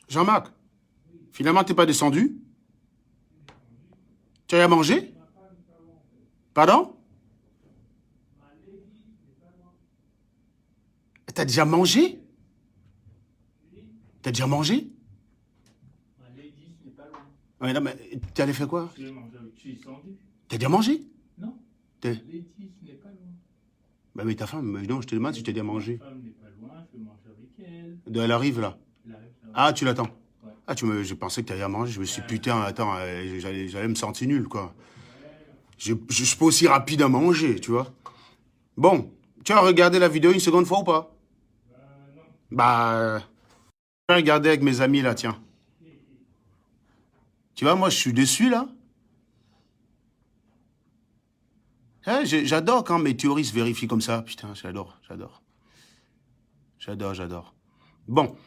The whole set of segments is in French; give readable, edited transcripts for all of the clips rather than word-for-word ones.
Jean-Marc, finalement, t'es pas descendu? Tu as rien mangé? Pardon? T'as déjà mangé? T'as déjà mangé? Ouais, non, mais t'es allé faire quoi? T'as déjà mangé? T'es- Bah oui, ta femme, mais non, je te demande si tu t'es déjà mangé. Elle arrive là. Ah, tu l'attends. Ah, je pensais que t'allais à manger. Je me suis dit, putain, attends, j'allais me sentir nul, quoi. Je suis pas aussi rapide à manger, tu vois. Bon, tu as regardé la vidéo une seconde fois ou pas? Bah, je vais regarder avec mes amis là, tiens. Tu vois, moi, je suis déçu là. Hein, j'adore quand mes théories se vérifient comme ça. Putain, j'adore, j'adore. J'adore, j'adore. Bon,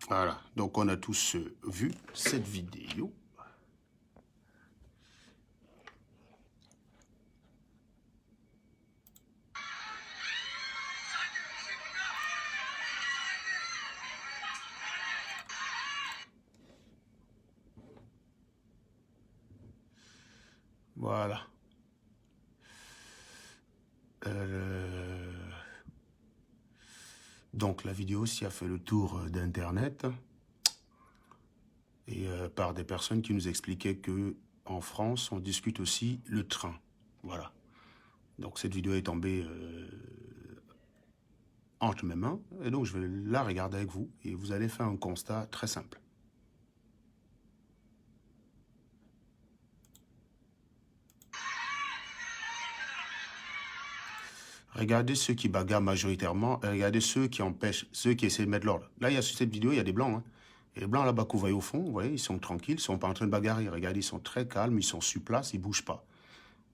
voilà. Donc, on a tous vu cette vidéo. Voilà. Euh, Donc, la vidéo aussi a fait le tour d'Internet et par des personnes qui nous expliquaient que en France, on discute aussi le train. Voilà. Donc, cette vidéo est tombée entre mes mains et donc je vais la regarder avec vous et vous allez faire un constat très simple. Regardez ceux qui bagarrent majoritairement et regardez ceux qui empêchent, ceux qui essaient de mettre l'ordre. Là, il y a sur cette vidéo, il y a des blancs. Hein. Et les blancs là-bas que vous voyez au fond, vous voyez, ils sont tranquilles, ils sont pas en train de bagarrer. Regardez, ils sont très calmes, ils sont sur place, ils bougent pas.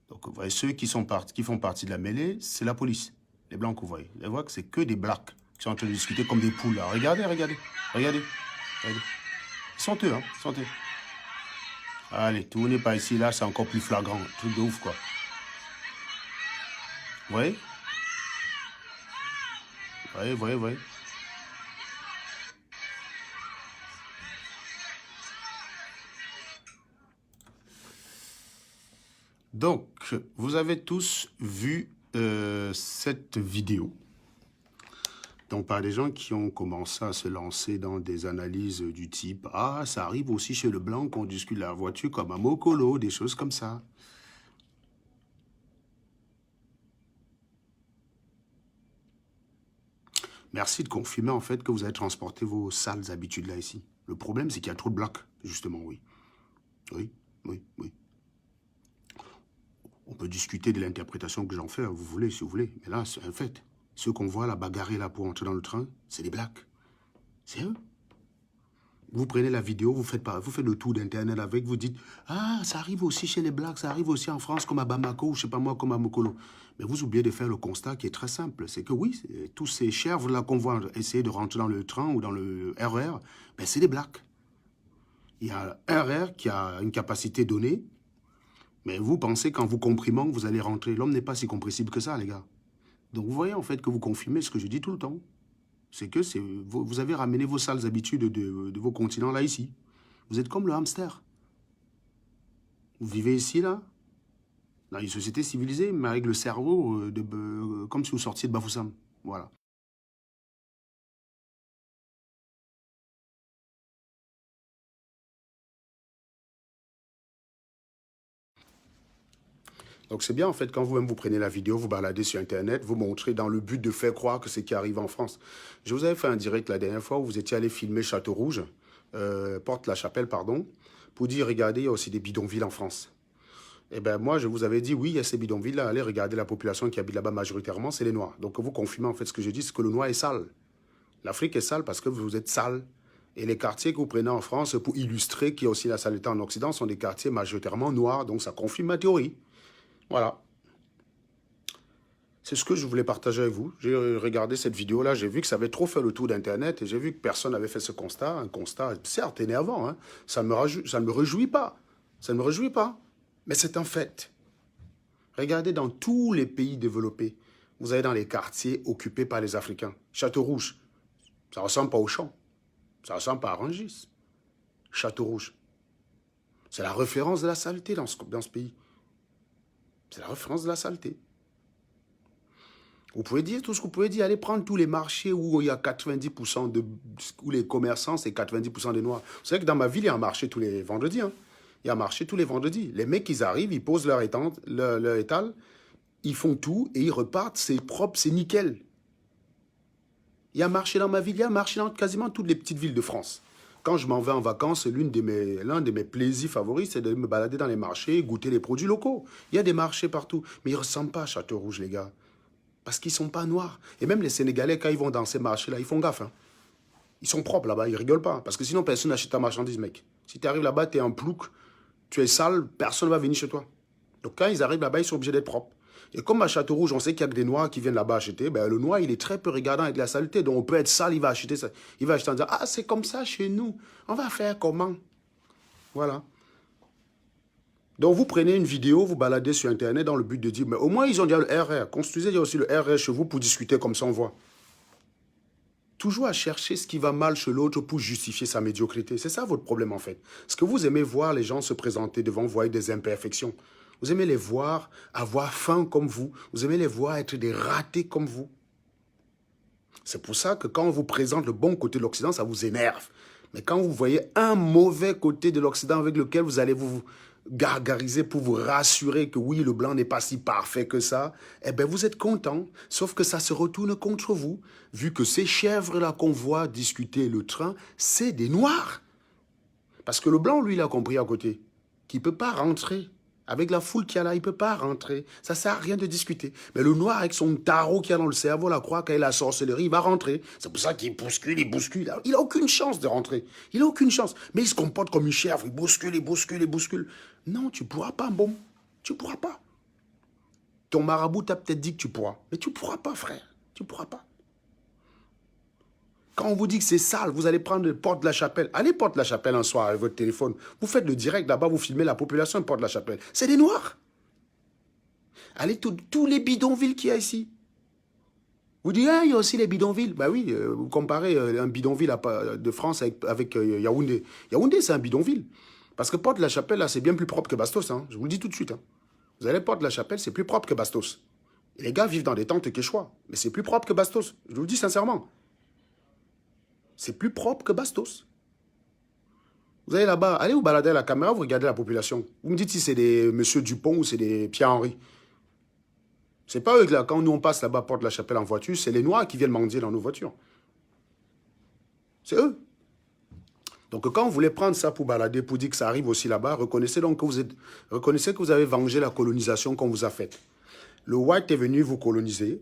Donc, vous voyez, ceux qui font partie de la mêlée, c'est la police. Les blancs que vous voyez. Vous voyez que c'est que des blacks qui sont en train de discuter comme des poules. Là. Regardez, regardez, regardez, regardez. Ils sont eux, hein, ils sont eux. Allez, tournez pas ici, là, c'est encore plus flagrant. Truc de ouf, quoi. Vous voyez? Vous voyez, vous voyez, vous voyez? Donc, vous avez tous vu cette vidéo. Donc, par des gens qui ont commencé à se lancer dans des analyses du type « Ah, ça arrive aussi chez le blanc qu'on discute la voiture comme un mokolo », des choses comme ça. Merci de confirmer en fait que vous avez transporté vos sales habitudes là ici. Le problème, c'est qu'il y a trop de blocs, justement, oui. Oui, oui, oui. On peut discuter de l'interprétation que j'en fais, vous voulez, si vous voulez. Mais là, c'est un fait. Ceux qu'on voit là bagarrer là pour entrer dans le train, c'est des blacks. C'est eux. Vous prenez la vidéo, vous faites le tour d'Internet avec, vous dites « Ah, ça arrive aussi chez les Blacks, ça arrive aussi en France, comme à Bamako, ou je sais pas moi, comme à Mokolo. » Mais vous oubliez de faire le constat qui est très simple. C'est que oui, tous ces chèvres-là qu'on voit essayer de rentrer dans le train ou dans le RER, ben c'est des Blacks. Il y a un RER qui a une capacité donnée, mais vous pensez qu'en vous comprimant, vous allez rentrer. L'homme n'est pas si compressible que ça, les gars. Donc vous voyez en fait que vous confirmez ce que je dis tout le temps. C'est que vous avez ramené vos sales habitudes de vos continents là, ici. Vous êtes comme le hamster. Vous vivez ici, là, dans une société civilisée, mais avec le cerveau comme si vous sortiez de Bafoussam. Voilà. Donc c'est bien, en fait, quand vous-même vous prenez la vidéo, vous baladez sur Internet, vous montrez dans le but de faire croire que c'est ce qui arrive en France. Je vous avais fait un direct la dernière fois où vous étiez allé filmer Château Rouge, Porte-la-Chapelle, pardon, pour dire, regardez, il y a aussi des bidonvilles en France. Eh bien, moi, je vous avais dit, oui, il y a ces bidonvilles-là, allez regarder la population qui habite là-bas majoritairement, c'est les Noirs. Donc, vous confirmez en fait ce que je dis, c'est que le Noir est sale. L'Afrique est sale parce que vous êtes sale. Et les quartiers que vous prenez en France pour illustrer qu'il y a aussi la saleté en Occident sont des quartiers majoritairement noirs. Donc, ça confirme ma théorie. Voilà. C'est ce que je voulais partager avec vous. J'ai regardé cette vidéo-là, j'ai vu que ça avait trop fait le tour d'Internet et j'ai vu que personne n'avait fait ce constat. Un constat, certes, énervant. Hein. Ça ne me réjouit pas. Ça ne me réjouit pas. Mais c'est un fait. Regardez dans tous les pays développés, vous allez dans les quartiers occupés par les Africains. Château Rouge, Ça ressemble pas au champ. Ça ressemble pas à Rungis. Château Rouge. C'est la référence de la saleté dans ce pays. C'est la référence de la saleté. Vous pouvez dire tout ce que vous pouvez dire. Allez prendre tous les marchés où il y a 90% où les commerçants, c'est 90% des Noirs. Vous savez que dans ma ville, il y a un marché tous les vendredis. Hein. Il y a un marché tous les vendredis. Les mecs, ils arrivent, ils posent leur étal, ils font tout et ils repartent. C'est propre, c'est nickel. Il y a un marché dans ma ville, il y a un marché dans quasiment toutes les petites villes de France. Quand je m'en vais en vacances, l'un de mes plaisirs favoris, c'est de me balader dans les marchés, goûter les produits locaux. Il y a des marchés partout. Mais ils ne ressemblent pas à Château Rouge, les gars. Parce qu'ils ne sont pas noirs. Et même les Sénégalais, quand ils vont dans ces marchés-là, ils font gaffe. Hein. Ils sont propres là-bas, ils rigolent pas. Parce que sinon, personne n'achète ta marchandise, mec. Si tu arrives là-bas, tu es un plouc, tu es sale, personne ne va venir chez toi. Donc quand ils arrivent là-bas, ils sont obligés d'être propres. Et comme à Château Rouge, on sait qu'il y a que des Noirs qui viennent là-bas acheter, ben, le Noir, il est très peu regardant avec la saleté. Donc on peut être sale, il va acheter ça. Il va acheter en disant, ah, c'est comme ça chez nous. On va faire comment? Voilà. Donc vous prenez une vidéo, vous baladez sur Internet dans le but de dire, mais au moins ils ont déjà le RR. Construisez aussi le RR chez vous pour discuter comme ça on voit. Toujours à chercher ce qui va mal chez l'autre pour justifier sa médiocrité. C'est ça votre problème en fait. Parce que vous aimez voir les gens se présenter devant vous avec des imperfections. Vous aimez les voir avoir faim comme vous. Vous aimez les voir être des ratés comme vous. C'est pour ça que quand on vous présente le bon côté de l'Occident, ça vous énerve. Mais quand vous voyez un mauvais côté de l'Occident avec lequel vous allez vous gargariser pour vous rassurer que oui, le blanc n'est pas si parfait que ça, eh bien, vous êtes content. Sauf que ça se retourne contre vous, vu que ces chèvres-là qu'on voit discuter le train, c'est des noirs. Parce que le blanc, lui, il a compris à côté qu'il ne peut pas rentrer. Avec la foule qu'il y a là, il ne peut pas rentrer. Ça ne sert à rien de discuter. Mais le noir, avec son tarot qu'il y a dans le cerveau, la croix, quand il a la sorcellerie, il va rentrer. C'est pour ça qu'il bouscule, il bouscule. Il n'a aucune chance de rentrer. Il n'a aucune chance. Mais il se comporte comme une chèvre. Il bouscule, il bouscule, il bouscule. Non, tu ne pourras pas, bon. Tu ne pourras pas. Ton marabout t'a peut-être dit que tu pourras. Mais tu ne pourras pas, frère. Tu ne pourras pas. Quand on vous dit que c'est sale, vous allez prendre Porte de la Chapelle. Allez Porte de la Chapelle un soir avec votre téléphone. Vous faites le direct là-bas, vous filmez la population de Porte de la Chapelle. C'est des Noirs. Allez tous les bidonvilles qu'il y a ici. Vous dites, ah, il y a aussi les bidonvilles. Ben oui, vous comparez un bidonville de France avec Yaoundé. Yaoundé, c'est un bidonville. Parce que Porte de la Chapelle, là, c'est bien plus propre que Bastos. Hein. Je vous le dis tout de suite. Hein. Vous allez Porte de la Chapelle, c'est plus propre que Bastos. Et les gars vivent dans des tentes quechua. Mais c'est plus propre que Bastos. Je vous le dis sincèrement. C'est plus propre que Bastos. Vous allez là-bas, allez vous balader à la caméra, vous regardez la population. Vous me dites si c'est des M. Dupont ou c'est des Pierre-Henri. C'est pas eux, là, quand nous on passe là-bas, Porte de la Chapelle en voiture, c'est les Noirs qui viennent mendier dans nos voitures. C'est eux. Donc quand vous voulez prendre ça pour balader, pour dire que ça arrive aussi là-bas, reconnaissez donc que reconnaissez que vous avez vengé la colonisation qu'on vous a faite. Le white est venu vous coloniser.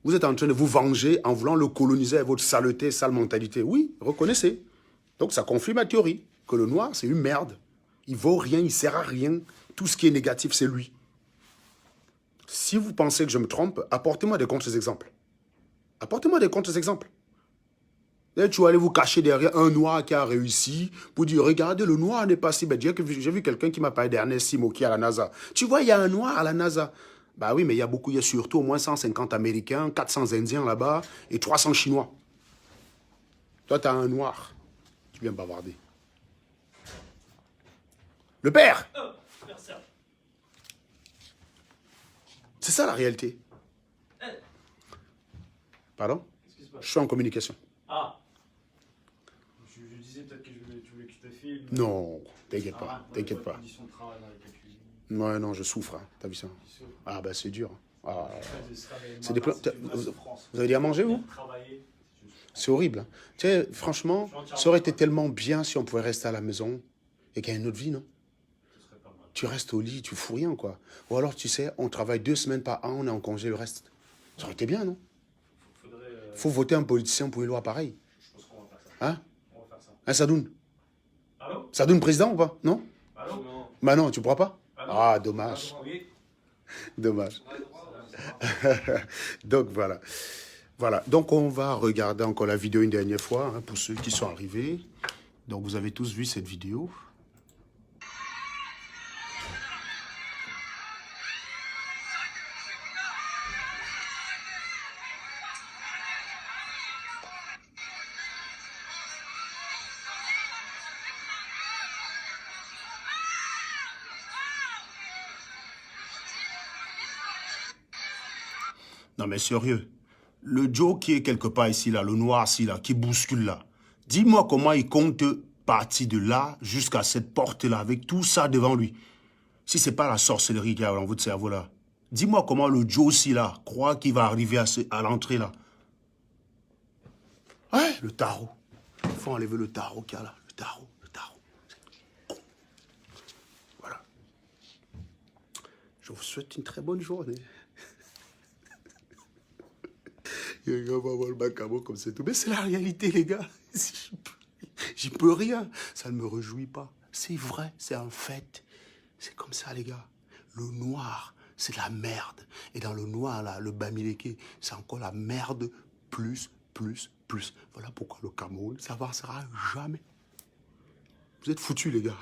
Vous êtes en train de vous venger en voulant le coloniser avec votre saleté, sale mentalité. Oui, reconnaissez. Donc ça confirme ma théorie, que le noir, c'est une merde. Il vaut rien, il sert à rien. Tout ce qui est négatif, c'est lui. Si vous pensez que je me trompe, apportez-moi des contre-exemples. Apportez-moi des contre-exemples. Et tu vas aller vous cacher derrière un noir qui a réussi pour dire, regardez, le noir n'est pas si bête. J'ai vu quelqu'un qui m'a parlé d'Ernest Simo qui est à la NASA. Tu vois, il y a un noir à la NASA. Bah oui, mais il y a surtout au moins 150 Américains, 400 Indiens là-bas et 300 Chinois. Toi, tu as un noir. Tu viens bavarder. Le père! C'est ça la réalité. Pardon? Je suis en communication. Ah! Je disais peut-être que tu voulais que je te filme. Non, t'inquiète pas, t'inquiète pas. Ouais, non, je souffre, hein. T'as vu ça? Ah, bah c'est dur. Ah, c'est des vous avez dit à manger, vous? C'est horrible. Hein. Tu sais, franchement, ça aurait été tellement bien si on pouvait rester à la maison et qu'il y ait une autre vie, non? Tu restes au lit, tu fous rien, quoi. Ou alors, tu sais, on travaille 2 semaines par an, on est en congé le reste. Ça aurait été bien, non? Faut voter un politicien pour une loi pareille. Je pense qu'on va faire ça. Hein? On va faire ça. Hein, Sadoun? Allô? Sadoun président ou pas? Non? Allô? Non. Bah non, tu pourras pas? Allô? Ah, dommage. Oui. Dommage. Donc, voilà. Voilà. Donc, on va regarder encore la vidéo une dernière fois, hein, pour ceux qui sont arrivés. Donc, vous avez tous vu cette vidéo. Non, mais sérieux. Le Joe qui est quelque part ici, là, le noir ici, là, qui bouscule là. Dis-moi comment il compte partir de là jusqu'à cette porte-là, avec tout ça devant lui. Si c'est pas la sorcellerie qu'il y a dans votre cerveau là. Dis-moi comment le Joe aussi là croit qu'il va arriver à l'entrée là. Ouais, le tarot. Il faut enlever le tarot qu'il y a là. Le tarot, le tarot. Voilà. Je vous souhaite une très bonne journée. Il va avoir le macabo comme c'est tout. Mais c'est la réalité, les gars. J'y peux rien. Ça ne me réjouit pas. C'est vrai, c'est un fait. C'est comme ça, les gars. Le noir, c'est de la merde. Et dans le noir, là, le bamileke, c'est encore la merde plus, plus, plus. Voilà pourquoi le Cameroun, ça n'avancera jamais. Vous êtes foutus, les gars.